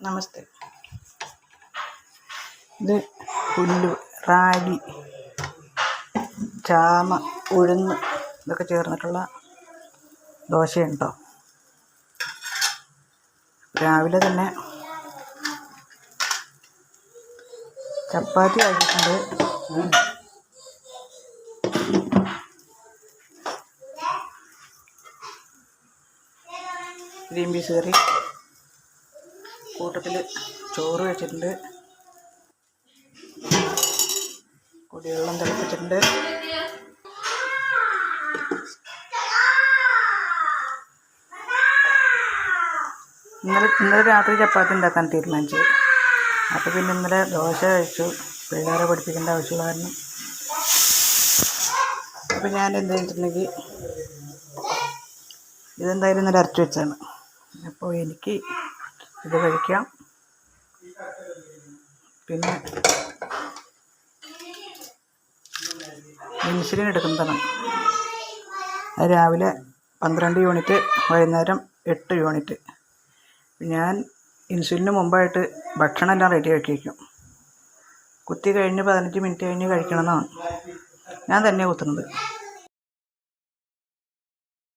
നമസ്തേ. ഇത് പുല്ല്, റാഗി, ചാമ, ഉഴുന്ന് ഇതൊക്കെ ചേർന്നിട്ടുള്ള ദോശയാണ് കേട്ടോ. രാവിലെ തന്നെ ചപ്പാത്തി കഴിച്ചിട്ടുണ്ട്. ഗ്രീൻ പീസ് കറി, കൂട്ടത്തിൽ ചോറ് വെച്ചിട്ടുണ്ട്, കുടിവെള്ളം തിളപ്പിച്ചിട്ടുണ്ട്. ഇന്നലെ രാത്രി ചപ്പാത്തി ഉണ്ടാക്കാൻ തീരുമാനിച്ചു. അപ്പോൾ പിന്നെ ഇന്നലെ ദോശ കഴിച്ചു. പിള്ളേരെ പഠിപ്പിക്കേണ്ട ആവശ്യമുള്ള കാരണം അപ്പോൾ ഞാൻ എന്ത് ചെയ്തിട്ടുണ്ടെങ്കിൽ ഇതെന്തായാലും ഇന്നലെ അരച്ച് വെച്ചാണ്. അപ്പോൾ എനിക്ക് ഇത് കഴിക്കാം. പിന്നെ ഇൻസുലിൻ എടുക്കുന്നതാണ്. അത് രാവിലെ 12 യൂണിറ്റ്, വൈകുന്നേരം 8 യൂണിറ്റ്. ഞാൻ ഇൻസുലിന് മുമ്പായിട്ട് ഭക്ഷണം എല്ലാം റെഡിയാക്കി വയ്ക്കും. കുത്തി കഴിഞ്ഞ് 15 മിനിറ്റ് കഴിഞ്ഞ് കഴിക്കണമെന്നാണ് ഞാൻ തന്നെ കുത്തുന്നത്.